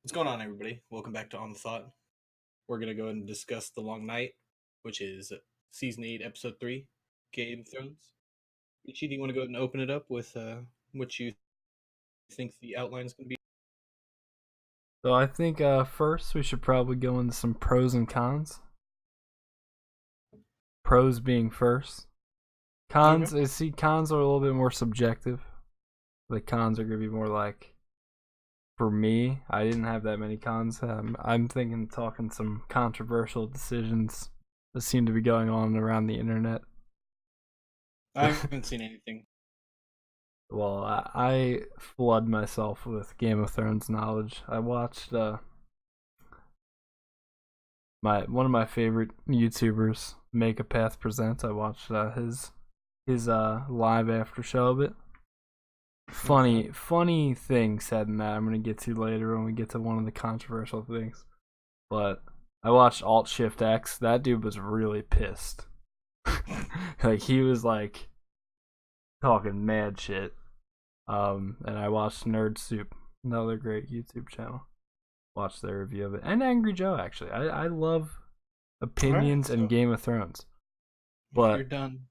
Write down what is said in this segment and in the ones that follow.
What's going on, everybody? Welcome back to On the Thought. We're going to go ahead and discuss The Long Night, which is Season 8, Episode 3, Game of Thrones. Ichi, do you want to go ahead and open it up with what you think the outline is going to be? So I think first we should probably go into some pros and cons. Pros being first. Cons, Okay. cons are a little bit more subjective. The cons are gonna be more like, for me, I didn't have that many cons. I'm thinking talking some controversial decisions that seem to be going on around the internet. I haven't seen anything. Well, I flood myself with Game of Thrones knowledge. I watched one of my favorite YouTubers, Make a Path Presents. I watched his live after show of it. Funny thing said in that I'm gonna get to later when we get to one of the controversial things. But I watched Alt Shift X. That dude was really pissed. Like he was like talking mad shit. And I watched Nerd Soup, another great YouTube channel. Watched their review of it, and Angry Joe actually. I love All right, opinions and so Game of Thrones, you're but done.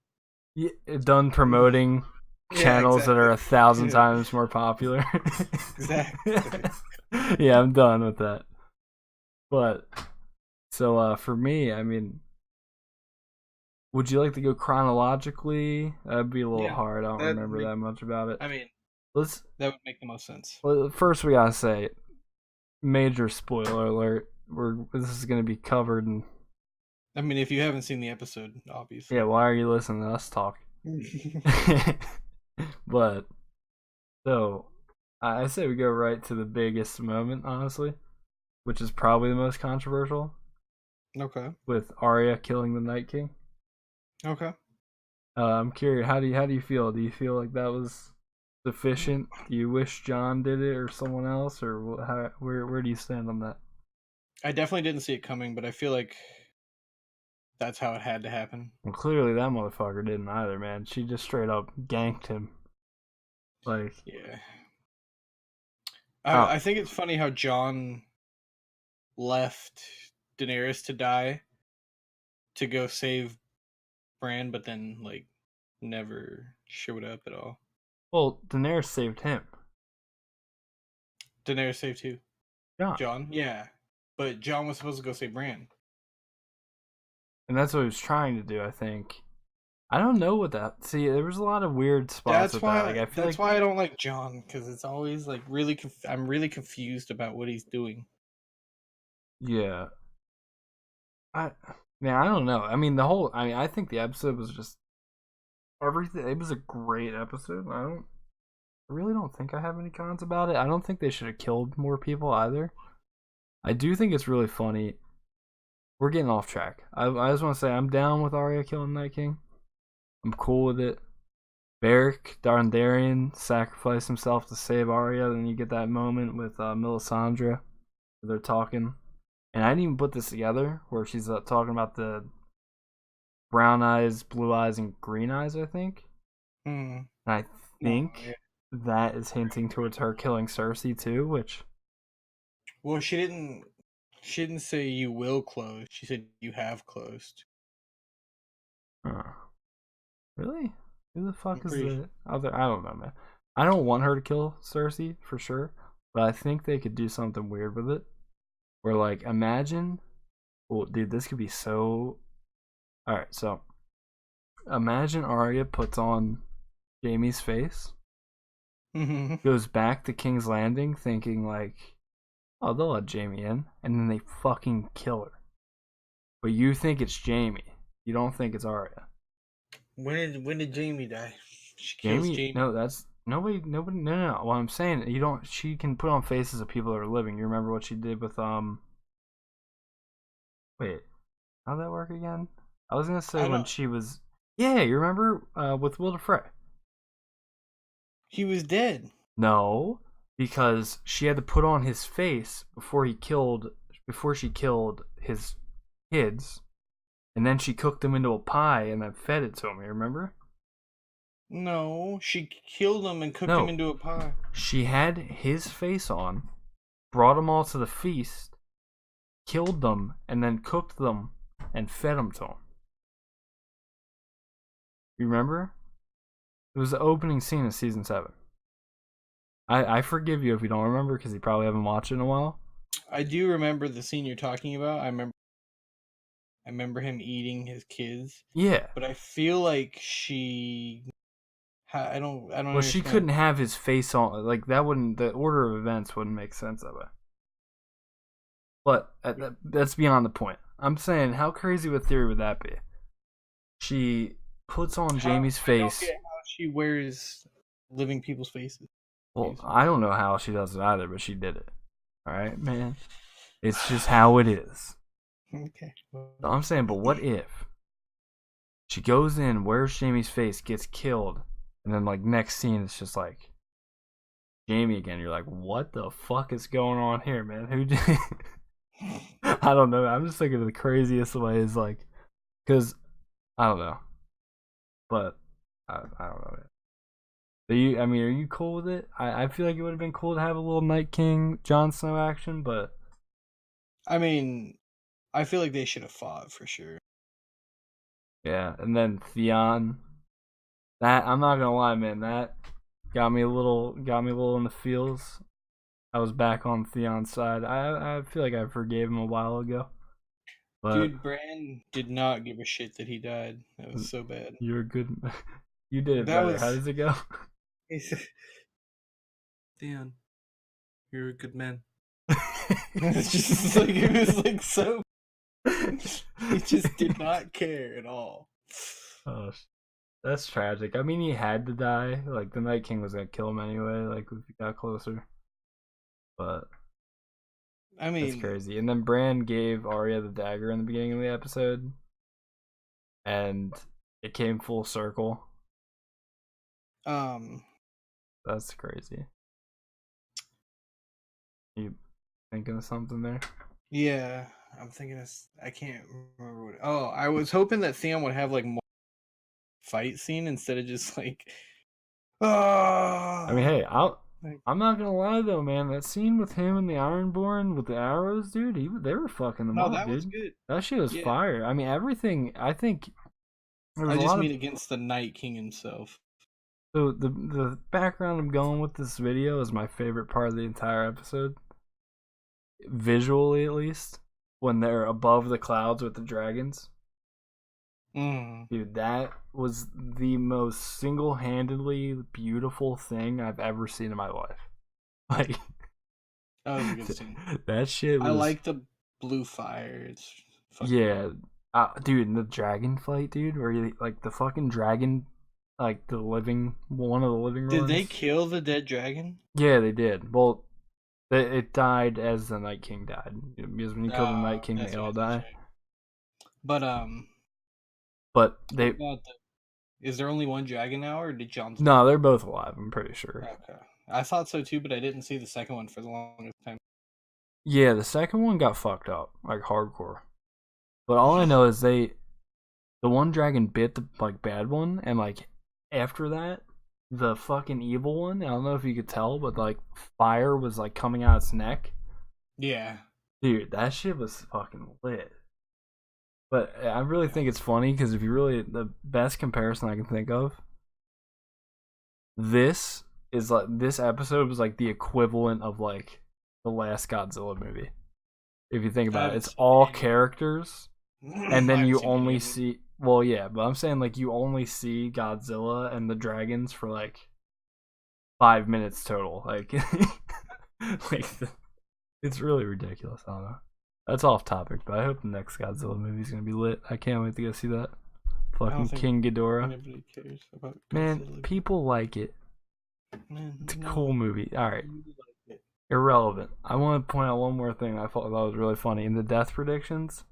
done promoting Yeah, channels that exactly. are 1,000 times more popular. Exactly. Yeah, I'm done with that. But so for me, I mean, would you like to go chronologically? That'd be a little Yeah, hard. I don't that remember that much about it. I mean, Let's that would make the most sense. well, first we gotta say, major spoiler alert. This is gonna be covered in. I mean, if you haven't seen the episode, Yeah, obviously. why are you listening to us talk? But so I say we go right to the biggest moment, honestly, which is probably the most controversial, Okay. with Arya killing the Night King. Okay. I'm curious, how do you feel? Do you feel like that was sufficient? Do you wish John did it or someone else, or where do you stand on that? I definitely didn't see it coming, but I feel like that's how it had to happen. Well, clearly that motherfucker didn't either, man. She just straight up ganked him. Like, Yeah. oh, I think it's funny how John left Daenerys to die to go save Bran, but then like never showed up at all. well, Daenerys saved him. Daenerys saved who? John. John? Yeah. But John was supposed to go save Bran. And that's what he was trying to do, I think. I don't know what that. See, there was a lot of weird spots with that. Like, I feel That's like, why I don't like John, because it's always like really I'm really confused about what he's doing. yeah, I, man, I don't know. I mean, I think the episode was just everything. It was a great episode. I really don't think I have any cons about it. I don't think they should have killed more people either. I do think it's really funny. We're getting off track. I just want to say I'm down with Arya killing Night King. I'm cool with it. Beric Dondarrion sacrificed himself to save Arya. Then you get that moment with Melisandre where they're talking. And I didn't even put this together where she's talking about the brown eyes, blue eyes, and green eyes, I think. Hmm. And I No. think Yeah. that is hinting towards her killing Cersei too, which. Well, she didn't. She didn't say you will close. She said you have closed. Really? Who the I'm fuck is pretty. the other? I don't know, man. I don't want her to kill Cersei for sure, but I think they could do something weird with it. Where, like, imagine. Well, dude, this could be so. Alright, so. Imagine Arya puts on Jamie's face, Hmm. goes back to King's Landing thinking, like, oh, they'll let Jamie in, and then they fucking kill her. But you think it's Jamie. You don't think it's Arya. When did Jamie die? She kills Jamie, Jamie. no, that's nobody. No, no, no. What I'm saying, you don't. She can put on faces of people that are living. You remember what she did with Wait, how'd that work again? I was gonna say I when don't. she was. Yeah, you remember with Will Frey? He was dead. No, because she had to put on his face before she killed his kids, and then she cooked them into a pie and then fed it to him. You remember? No, she killed him and cooked him No, into a pie. she had his face on, brought them all to the feast, killed them, and then cooked them and fed them to him. You remember? It was the opening scene of season 7. I forgive you if you don't remember because you probably haven't watched it in a while. I do remember the scene you're talking about. I remember him eating his kids. Yeah. But I feel like she... I don't Well, understand. she couldn't have his face on. Like, that wouldn't... The order of events wouldn't make sense that way. But that's beyond the point. I'm saying, how crazy of a theory would that be? She puts on Jamie's face. I don't get how she wears living people's faces. Well, I don't know how she does it either, but she did it. Alright, man? It's just how it is. Okay. So I'm saying, but what if she goes in, wears Jamie's face, gets killed, and then, like, next scene, it's just like Jamie again. You're like, what the fuck is going on here, man? Who did... I don't know. I'm just thinking of the craziest ways, like, because I don't know, but I don't know. Are you cool with it? I feel like it would have been cool to have a little Night King, Jon Snow action, but I mean, I feel like they should have fought for sure. Yeah, and then Theon. That, I'm not gonna lie, man, that got me a little in the feels. I was back on Theon's side. I feel like I forgave him a while ago. But dude, Bran did not give a shit that he died. That was so bad. You're good. You did it That better. was... How does it go? He said, Theon, you're a good man. It's just like, it was like so... He just did not care at all. Oh, that's tragic. I mean, he had to die. Like, the Night King was gonna kill him anyway, like, if he got closer. But I mean, that's crazy. And then Bran gave Arya the dagger in the beginning of the episode, and it came full circle. That's crazy. You thinking of something there? Yeah, I'm thinking of... I can't remember what... Oh, I was hoping that Theon would have like more fight scene instead of just like... I mean, hey, I'm not gonna lie though, man. That scene with him and the Ironborn with the arrows, dude, they were fucking them up, that dude. was good. That shit was fire. I mean, everything. I think. I just mean against the Night King himself. So the background I'm going with this video is my favorite part of the entire episode. Visually, at least, when they're above the clouds with the dragons. Dude, that was the most single-handedly beautiful thing I've ever seen in my life. Like, that was a good scene. That shit was... I like the blue fire. It's fucking... Yeah, dude, and the dragon fight, dude, where you, like, the fucking dragon, like, one of the living Did ones. they kill the dead dragon? Yeah, they did. Well, it died as the Night King died, because when you kill the Night King, they all die. But they... Is there only one dragon now, or did Jon... No, they're both alive, I'm pretty sure. Okay. I thought so too, but I didn't see the second one for the longest time. Yeah, the second one got fucked up, like, hardcore. But all I know is the one dragon bit the, like, bad one, and, like, after that, the fucking evil one, I don't know if you could tell, but, like, fire was, like, coming out its neck. Yeah. Dude, that shit was fucking lit. But I really think it's funny, because if you really... The best comparison I can think of... This episode was, like, the equivalent of, like, the last Godzilla movie. If you think about it, it's all characters, and then you only see... Well, yeah, but I'm saying, like, you only see Godzilla and the dragons for, like, 5 minutes total. Like, it's really ridiculous. I don't know. That's off topic, but I hope the next Godzilla movie is going to be lit. I can't wait to go see that. Fucking King Ghidorah. Nobody cares about Godzilla. Man, people like it. Man, it's a cool movie. Alright. Irrelevant. I want to point out one more thing I thought that was really funny. In the death predictions,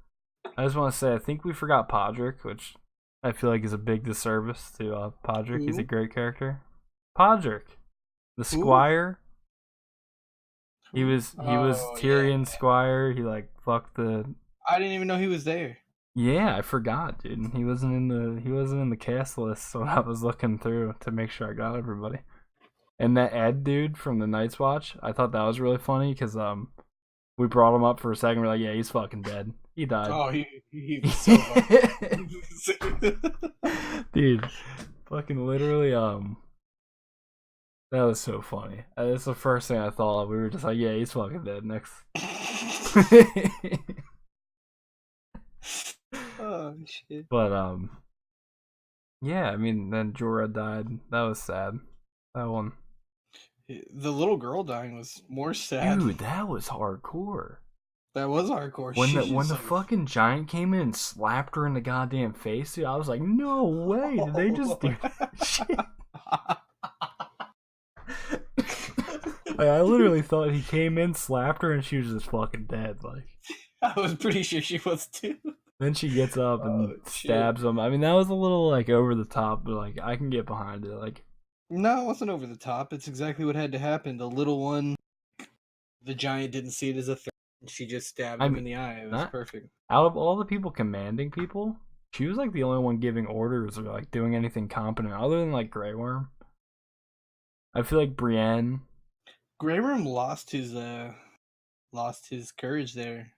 I just want to say I think we forgot Podrick, which I feel like is a big disservice to Podrick. He's a great character. Podrick, the Squire. He was Tyrion's squire. He, like, fucked the... I didn't even know he was there. Yeah, I forgot, dude. He wasn't in the cast list, so I was looking through to make sure I got everybody. And that Ed dude from the Night's Watch, I thought that was really funny because we brought him up for a second. We're like, yeah, he's fucking dead. He died. Oh, he was so funny. Dude, fucking literally, that was so funny. That's the first thing I thought of. We were just like, yeah, he's fucking dead. Next. Oh shit. But yeah, I mean, then Jorah died. That was sad. That one. The little girl dying was more sad. Dude, that was hardcore. That was hardcore. When the fucking giant came in and slapped her in the goddamn face, dude, I was like, no way, did they just do that shit? Like, I literally thought he came in, slapped her, and she was just fucking dead. Like, I was pretty sure she was too. then she gets up and stabs him. I mean, that was a little like over the top, but like I can get behind it. Like, no, it wasn't over the top. It's exactly what had to happen. The little one, the giant didn't see it as a threat. She just stabbed him in the eye. It was perfect. Out of all the people commanding people, she was like the only one giving orders or like doing anything competent, other than like Grey Worm. I feel like Brienne. Grey Worm lost his courage there.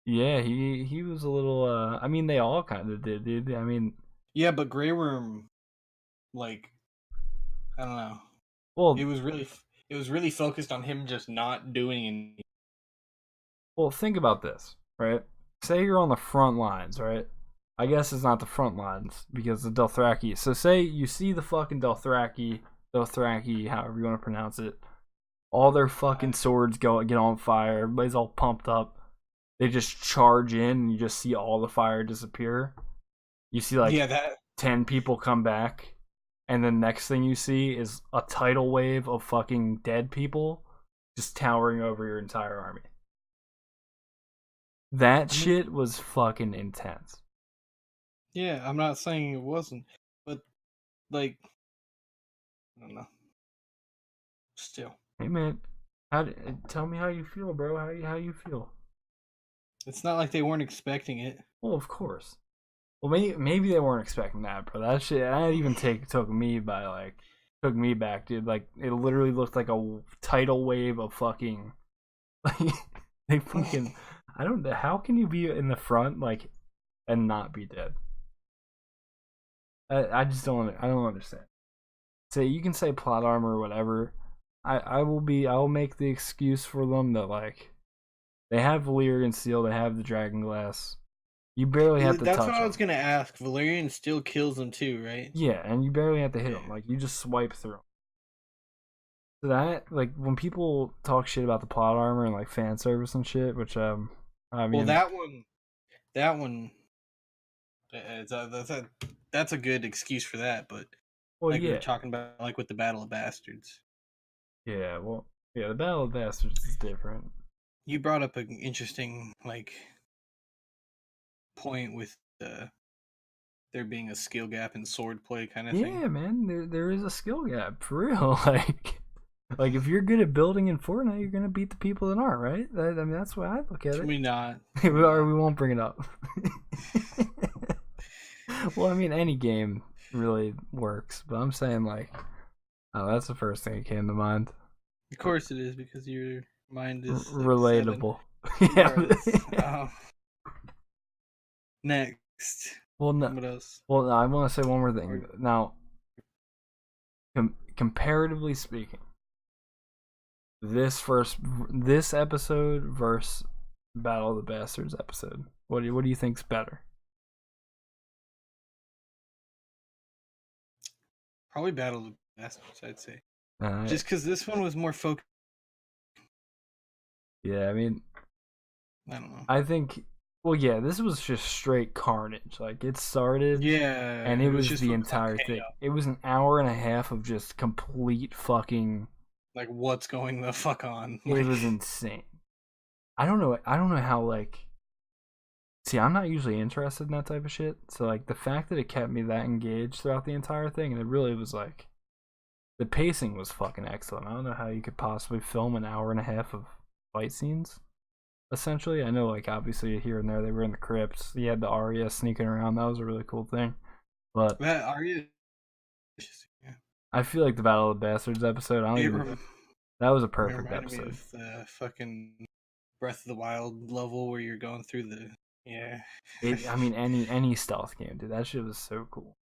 Yeah, he was a little. I mean, they all kind of did, dude. I mean, yeah, but Grey Worm, like, I don't know. Well, it was really focused on him just not doing anything. Well, think about this, right? Say you're on the front lines, right? I guess it's not the front lines because the Dothraki. So say you see the fucking Dothraki, however you want to pronounce it. All their fucking swords get on fire. Everybody's all pumped up. They just charge in, and you just see all the fire disappear. You see like 10 people come back, and then next thing you see is a tidal wave of fucking dead people just towering over your entire army. That shit was fucking intense. Yeah, I'm not saying it wasn't, but like, I don't know. Still, hey man, tell me how you feel, bro. How you feel? It's not like they weren't expecting it. Well, of course. Well, maybe they weren't expecting that, bro. That shit, that even took me back, dude. Like, it literally looked like a tidal wave of fucking, like, they fucking. I don't know. How can you be in the front, like, and not be dead? I just don't. I don't understand. So you can say plot armor or whatever. I will make the excuse for them that like they have Valyrian steel, they have the dragon glass. You barely have to touch them. That's what I was gonna ask. Valyrian steel kills them too, right? Yeah, and you barely have to hit them. Like you just swipe through them. So that like when people talk shit about the plot armor and like fan service and shit, which I mean, well that one, that's a good excuse for that. But like we were talking about, like with the Battle of Bastards. Yeah, well, yeah, the Battle of Bastards is different. You brought up an interesting like point with there being a skill gap in swordplay kind of thing. Yeah, man, there is a skill gap for real. Like if you're good at building in Fortnite, you're gonna beat the people that aren't, right? I mean, that's why I look at it. We not. Or we won't bring it up. Well, I mean, any game really works, but I'm saying like, oh, that's the first thing that came to mind. Of course it is, because your mind is relatable. Yeah. Next. Well, no. What else? Well, no, I want to say one more thing. Now, comparatively speaking, this episode versus Battle of the Bastards episode, what do you think's better? Probably Battle of the Bastards, I'd say. Just because this one was more focused. Yeah, I mean, I don't know. I think, well, yeah, this was just straight carnage. Like, it started, and it was just the entire thing. It was an hour and a half of just complete fucking. Like, what's going the fuck on? It was insane. I don't know how, like. See, I'm not usually interested in that type of shit. So, like, the fact that it kept me that engaged throughout the entire thing, and it really was like. The pacing was fucking excellent. I don't know how you could possibly film an hour and a half of fight scenes. Essentially, I know, like, obviously here and there they were in the crypts. You had the Arya sneaking around. That was a really cool thing. But that Arya, yeah. I feel like the Battle of the Bastards episode. I don't It, even. rem- That was a it perfect reminded me episode. of the fucking Breath of the Wild level where you're going through the yeah. I mean, any stealth game, dude. That shit was so cool.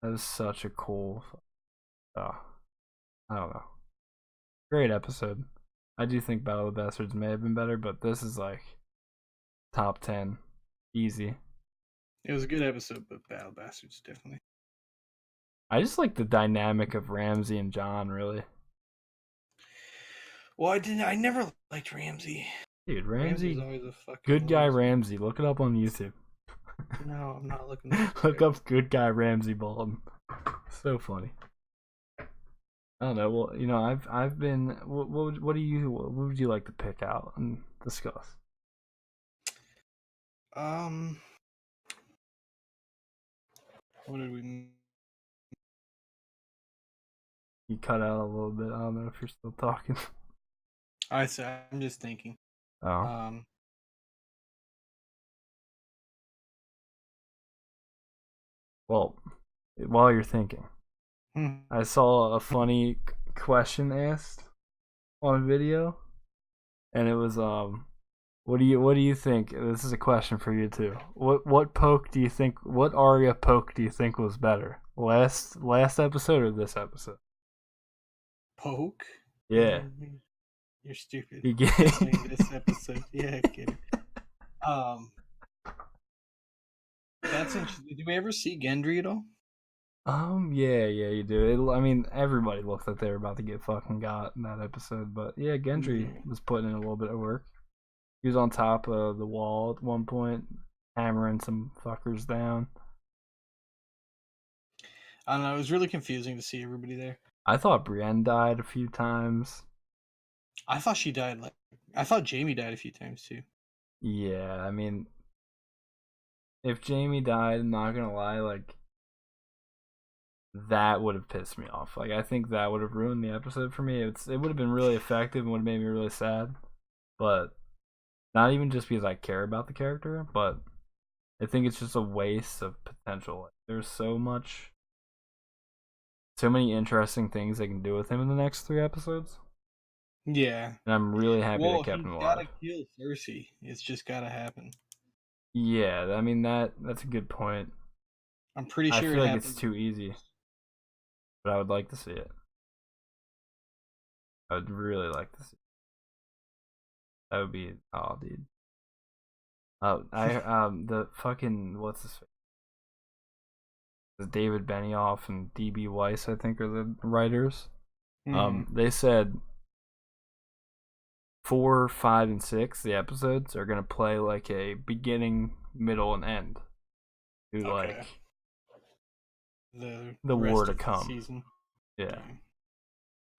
That was such a cool. Oh, I don't know. Great episode. I do think Battle of the Bastards may have been better, but this is like top 10, easy. It was a good episode, but Battle Bastards definitely. I just like the dynamic of Ramsey and John, really. Well, I didn't. I never liked Ramsey. Dude, Ramsey's Ramsey, always a fucking good guy loser. Ramsey. Look it up on YouTube. No, I'm not looking. At Look up good guy Ramsey Bolton. So funny. I don't know. Well, I've been. What would you like to pick out and discuss? What did we? You cut out a little bit. I don't know if you're still talking. I'm just thinking. Oh. Well, while you're thinking, I saw a funny question asked on video, and it was what do you think? This is a question for you too. What poke do you think? What Arya poke do you think was better? Last episode or this episode? Poke? Yeah. You're stupid. You get this episode. Yeah, get it. That's interesting. Did we ever see Gendry at all? Yeah, you do. I mean, everybody looked like they were about to get fucking got in that episode, but yeah, Gendry was putting in a little bit of work. He was on top of the wall at one point, hammering some fuckers down. I don't know. It was really confusing to see everybody there. I thought Brienne died a few times. I thought she died. I thought Jaime died a few times too. Yeah, I mean, if Jaime died, I'm not gonna lie, like that would have pissed me off. Like I think that would have ruined the episode for me. It would have been really effective and would have made me really sad, but not even just because I care about the character, but I think it's just a waste of potential. Like, there's so many interesting things they can do with him in the next 3 episodes. Yeah, and I'm really happy they kept him alive. Gotta kill Cersei. It's just gotta happen. Yeah, I mean that's a good point. I'm pretty sure I feel like it's too easy, but I would like to see it. I would really like to see it. That would be dude. The fucking what's his face? David Benioff and DB Weiss, I think, are the writers. They said 4, 5, and 6, the episodes are gonna play like a beginning, middle, and end to like the war to come. Season. Yeah.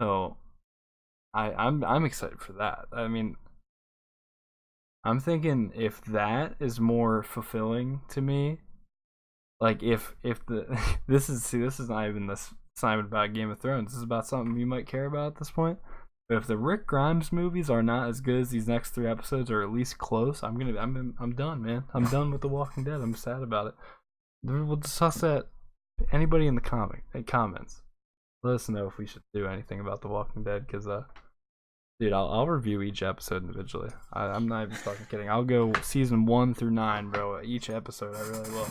So I'm excited for that. I mean, I'm thinking if that is more fulfilling to me, like if the this is not even this. It's not even about Game of Thrones. This is about something you might care about at this point. But if the Rick Grimes movies are not as good as these next 3 episodes, or at least close, I'm done, man. I'm done with The Walking Dead. I'm sad about it. We'll discuss that. Anybody in the comments, let us know if we should do anything about The Walking Dead, because dude, I'll review each episode individually. I'm not even fucking kidding. I'll go season 1 through 9, bro. Each episode, I really will.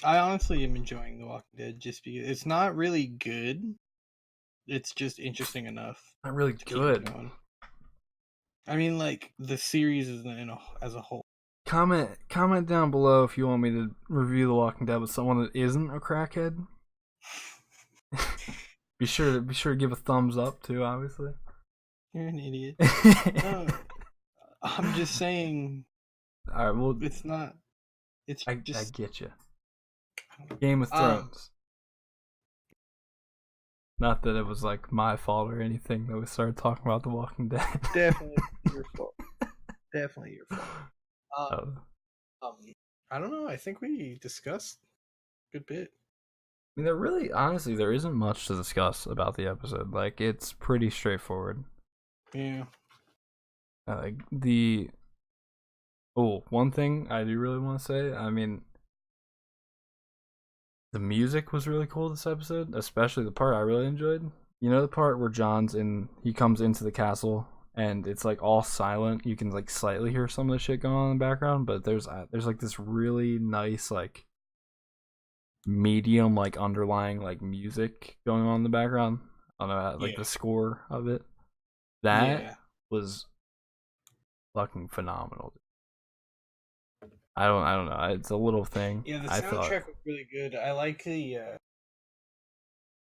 I honestly am enjoying The Walking Dead just because it's not really good. It's just interesting enough. Not really good. I mean, like the series is as a whole. Comment down below if you want me to review The Walking Dead with someone that isn't a crackhead. be sure to give a thumbs up too. Obviously, you're an idiot. I'm just saying. All right, well, it's not. I get you. Game of Thrones. Not that it was like my fault or anything that we started talking about The Walking Dead. Definitely your fault. Definitely your fault. I don't know. I think we discussed a good bit. I mean, honestly, there isn't much to discuss about the episode. Like, it's pretty straightforward. Yeah. One thing I do really want to say. I mean, The music was really cool this episode, especially the part I really enjoyed. You know the part where he comes into the castle and it's like all silent. You can like slightly hear some of the shit going on in the background, but there's like this really nice like medium like underlying like music going on in the background. I don't know, like the score of it. That was fucking phenomenal. I don't know. It's a little thing. Yeah, the soundtrack was really good. I like the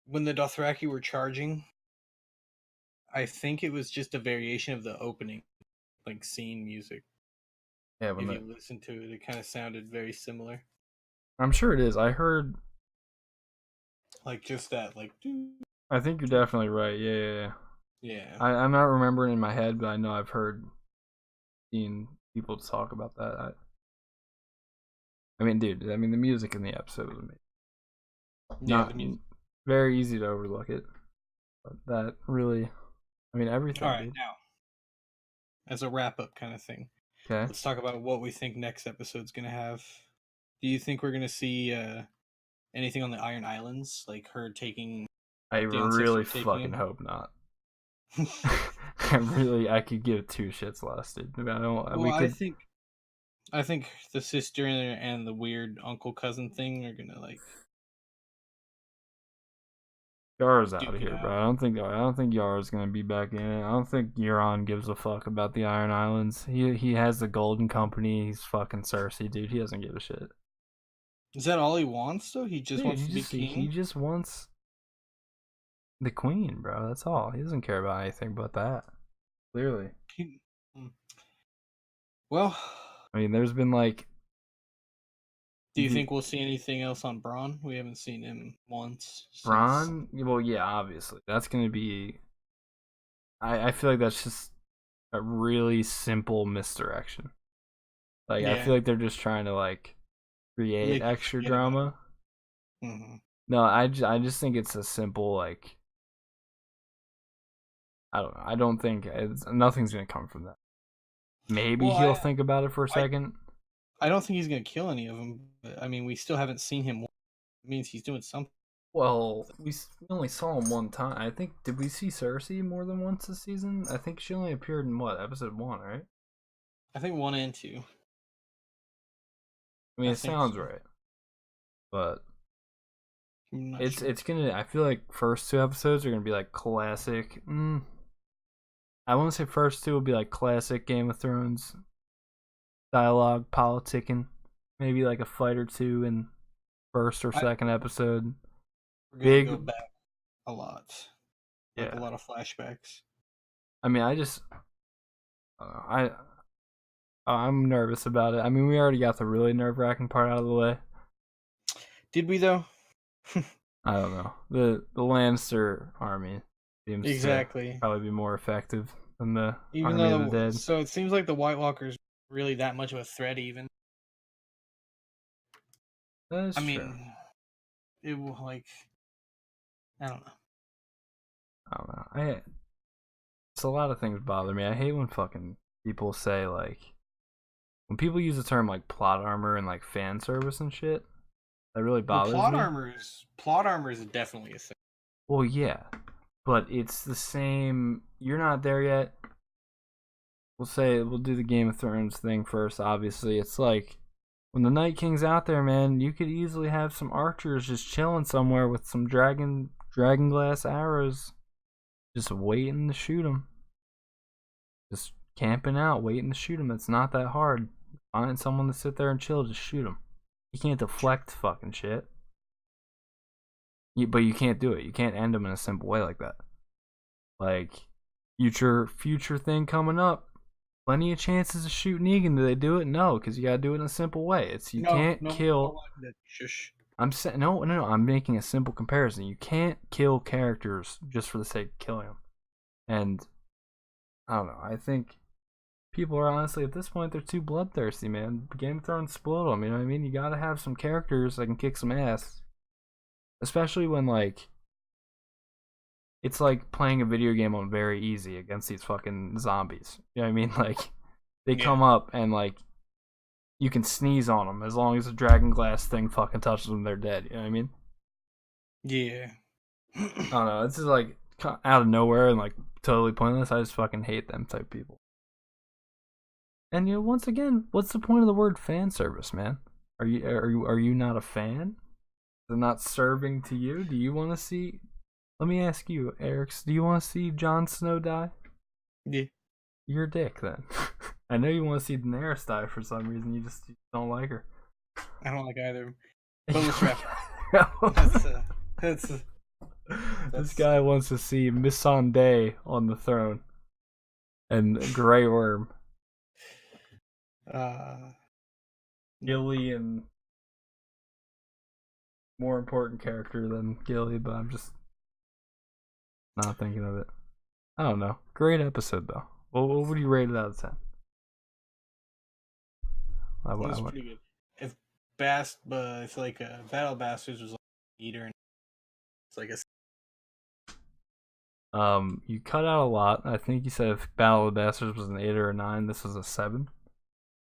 when the Dothraki were charging. I think it was just a variation of the opening, like scene music. Yeah, if you listen to it, it kind of sounded very similar. I'm sure it is. I heard like just that, like. I think you're definitely right. Yeah. I'm not remembering in my head, but I know I've seen people talk about that. I mean, dude. The music in the episode was amazing. Not very easy to overlook it, but that really, everything. All right, dude. Now, as a wrap up kind of thing, okay. Let's talk about what we think next episode's gonna have. Do you think we're gonna see anything on the Iron Islands, like her taking? I really fucking hope not. I could give two shits less, dude. I think the sister and the weird uncle cousin thing are gonna like. Yara's out of here, bro. I don't think Yara's gonna be back in it. I don't think Euron gives a fuck about the Iron Islands. He has the Golden Company. He's fucking Cersei, dude. He doesn't give a shit. Is that all he wants, though? He just wants to be king? He just wants the queen, bro. That's all. He doesn't care about anything but that. Clearly. Well... there's been, like... Do you think we'll see anything else on Bronn? We haven't seen him once. Bronn? Well, yeah, obviously. That's going to be... I feel like that's just a really simple misdirection. Like, I feel like they're just trying to, like, create extra drama. Mm-hmm. No, I just think it's a simple, like... I don't know. I don't think... nothing's going to come from that. Maybe he'll think about it for a second. I don't think he's going to kill any of them. But, we still haven't seen him. It means he's doing something. Well, we only saw him one time. I think, did we see Cersei more than once this season? I think she only appeared in, episode 1, right? I think 1 and 2. It sounds right. But it's gonna... I feel like first 2 episodes are gonna be like classic... I want to say first 2 will be like classic Game of Thrones dialogue, politicking, maybe like a fight or two in first or second episode. We're gonna go back a lot, like a lot of flashbacks. I'm nervous about it. We already got the really nerve-wracking part out of the way. Did we though? I don't know. The Lannister army seems to probably be more effective than the Army of the Dead. So it seems like the White Walkers really that much of a threat, even. That's true. It will like. I don't know. It's a lot of things bother me. I hate when fucking people say like, when people use the term like plot armor and like fan service and shit. That really bothers me. Plot armor is definitely a thing. Well, yeah, but it's the same. You're not there yet. We'll do the Game of Thrones thing first. Obviously, it's like when the Night King's out there, man. You could easily have some archers just chilling somewhere with some dragon glass arrows, just waiting to shoot them. Just camping out, waiting to shoot them. It's not that hard. Find someone to sit there and chill. Just shoot them. You can't deflect fucking shit. But you can't do it. You can't end them in a simple way like that. Like, future thing coming up. Plenty of chances of shooting Negan. Do they do it? No, because you gotta do it in a simple way. You can't kill. No. I'm making a simple comparison. You can't kill characters just for the sake of killing them. And I don't know. I think people are honestly at this point they're too bloodthirsty, man. Game of Thrones spoiled them. You know what I mean? You gotta have some characters that can kick some ass, especially when like it's like playing a video game on very easy against these fucking zombies. You know what I mean? Like they come up and like you can sneeze on them as long as the dragon glass thing fucking touches them, they're dead. You know what I mean? Yeah. I don't know. It's just like out of nowhere and like totally pointless. I just fucking hate them type people. And once again, what's the point of the word fan service, man? Are you not a fan? They're not serving to you. Do you want to see? Let me ask you, Eric. Do you want to see Jon Snow die? Yeah. You're a dick then. I know you want to see Daenerys die for some reason. You just don't like her. I don't like either. But let's wrap it. That's This guy wants to see Missandei on the throne and Grey Worm. Gilly and more important character than Gilly, but I'm just not thinking of it. I don't know. Great episode though. What would you rate it out of 10? It was pretty good. If it's like Battle Bastards was like Eater, it's like a. You cut out a lot. I think you said if Battle of the Bastards was an 8 or a 9, this was a 7.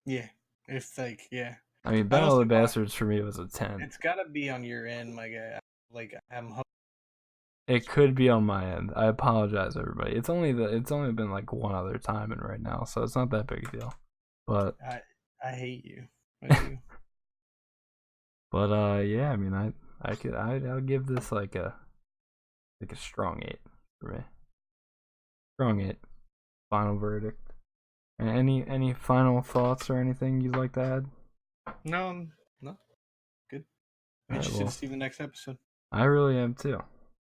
Yeah. If like yeah. I mean, Battle of the Bastards for me was a 10. It's gotta be on your end, my guy. Like I'm. It could be on my end. I apologize, everybody. It's only been like one other time and right now, so it's not that big a deal. But I hate you. I do. But yeah, I mean, I'll give this like a strong 8 for me. Strong 8. Final verdict. And any final thoughts or anything you'd like to add? No. Good. I'm interested to see the next episode. I really am too.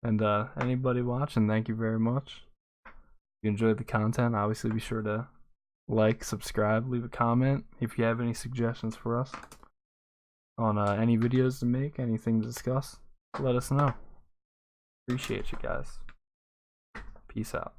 And anybody watching, thank you very much. If you enjoyed the content, obviously be sure to like, subscribe, leave a comment if you have any suggestions for us on any videos to make, anything to discuss. Let us know. Appreciate you guys. Peace out.